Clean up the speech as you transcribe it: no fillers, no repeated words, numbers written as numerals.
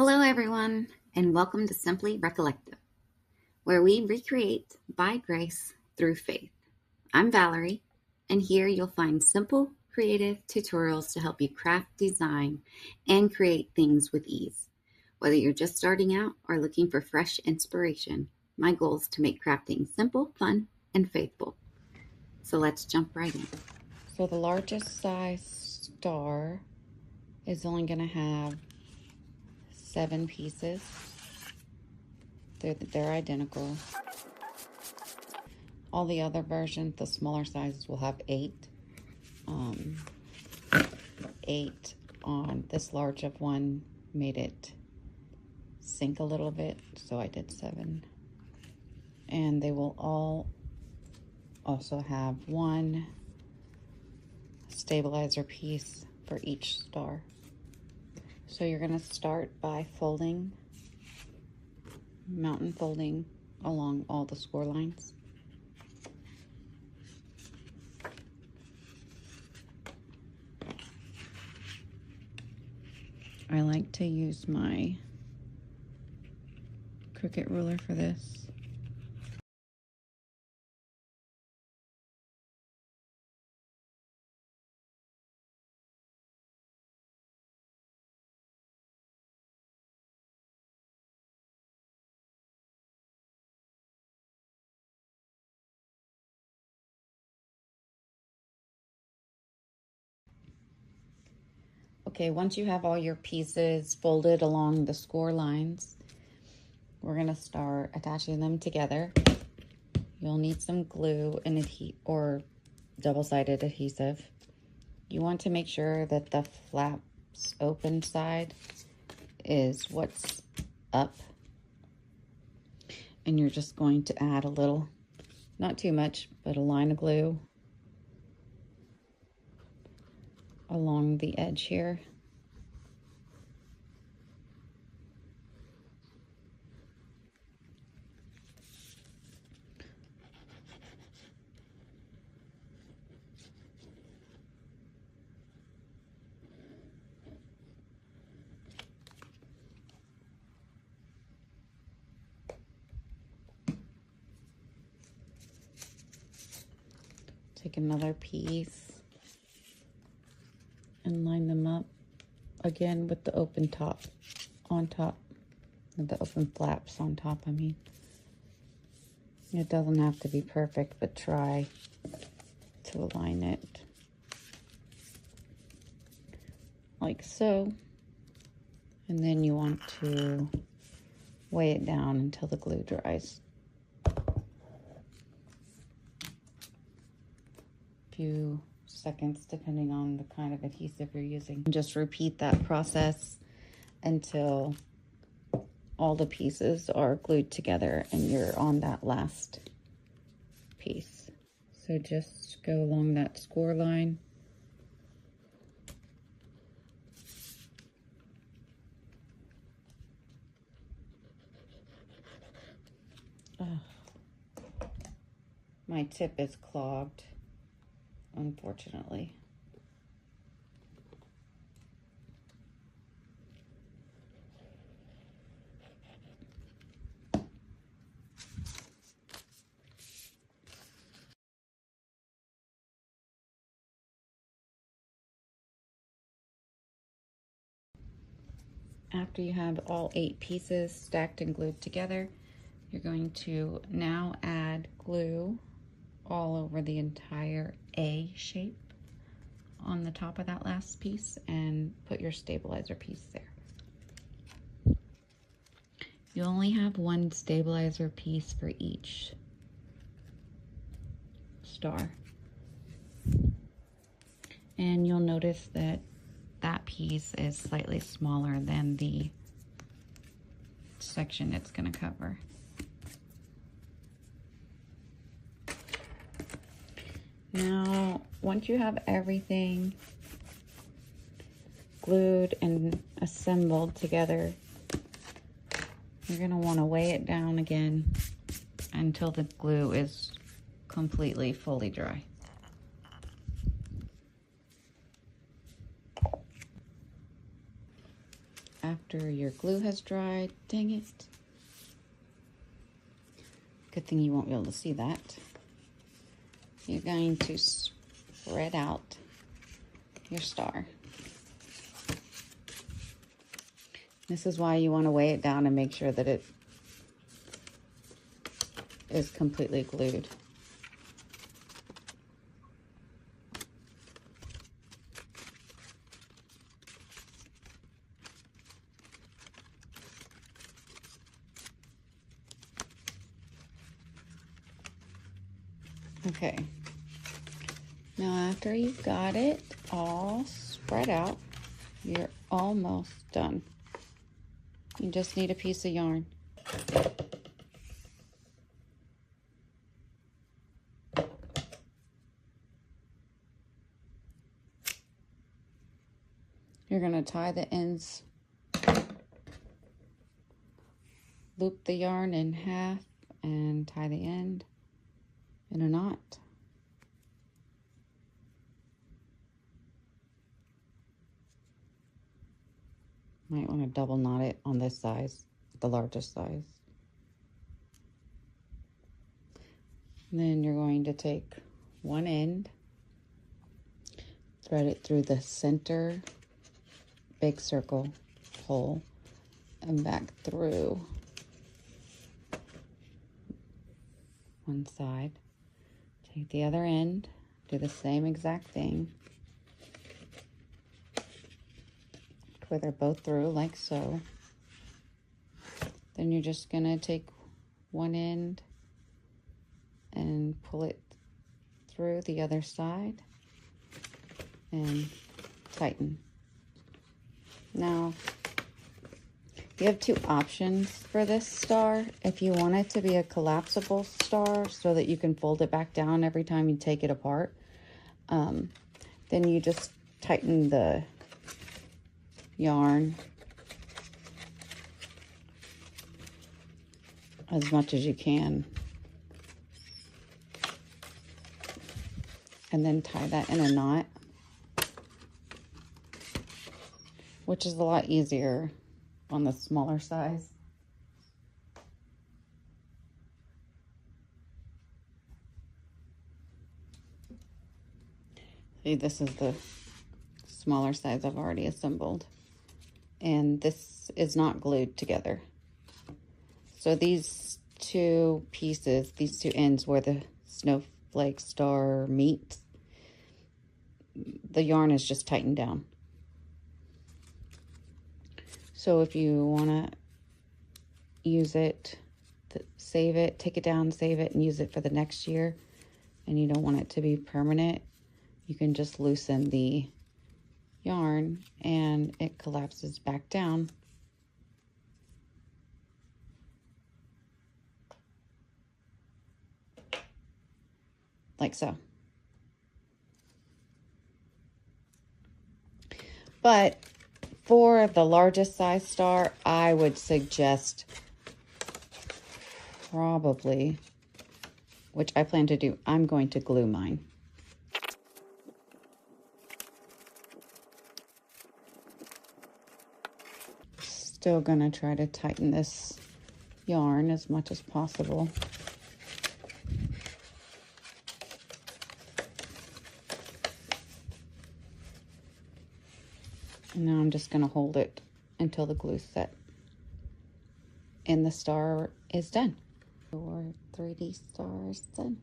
Hello, everyone, and welcome to Simply Recollective, where we recreate by grace through faith. I'm Valerie, and here you'll find simple, creative tutorials to help you craft, design, and create things with ease. Whether you're just starting out or looking for fresh inspiration, my goal is to make crafting simple, fun, and faithful. So let's jump right in. So the largest size star is only going to have 7 pieces. They're identical. All the other versions, the smaller sizes, will have 8. 8 on this large of one made it sink a little bit, so I did 7. And they will all also have 1 stabilizer piece for each star. So you're going to start by mountain folding along all the score lines. I like to use my Cricut ruler for this. Okay, once you have all your pieces folded along the score lines, we're going to start attaching them together. You'll need some glue and or double-sided adhesive. You want to make sure that the flap's open side is what's up. And you're just going to add a little, not too much, but a line of glue along the edge here. Take another piece and line them up again with the open top on top, with the open flaps on top, I mean. It doesn't have to be perfect, but try to align it like so. And then you want to weigh it down until the glue dries. Few seconds depending on the kind of adhesive you're using. Just repeat that process until all the pieces are glued together and you're on that last piece. So just go along that score line. My tip is clogged, unfortunately. After you have all 8 pieces stacked and glued together, you're going to now add glue all over the entire A shape on the top of that last piece and put your stabilizer piece there. You only have 1 stabilizer piece for each star. And you'll notice that that piece is slightly smaller than the section it's going to cover. Now, once you have everything glued and assembled together, you're going to want to weigh it down again until the glue is completely fully dry. after your glue has dried. Dang it. Good thing you won't be able to see that. You're going to spread out your star. This is why you want to weigh it down and make sure that it is completely glued. Okay, now after you've got it all spread out, you're almost done. You just need a piece of yarn. You're going to tie the ends, loop the yarn in half, and tie the end in a knot. Might want to double knot it on this size, the largest size. And then you're going to take one end, thread it through the center big circle hole and back through one side. Take the other end, do the same exact thing. Wither both through like so. Then you're just gonna take one end and pull it through the other side and tighten. Now, you have two options for this star. If you want it to be a collapsible star so that you can fold it back down every time you take it apart, then you just tighten the yarn as much as you can and then tie that in a knot, which is a lot easier on the smaller size. See, this is the smaller size I've already assembled, and this is not glued together. So these two pieces, these two ends where the snowflake star meets, the yarn is just tightened down. So if you want to use it, save it, take it down, save it, and use it for the next year, and you don't want it to be permanent, you can just loosen the yarn and it collapses back down. Like so. But for the largest size star, I would suggest probably, which I plan to do, I'm going to glue mine. Still gonna try to tighten this yarn as much as possible. And now I'm just gonna hold it until the glue's set. And the star is done. Your 3D star is done.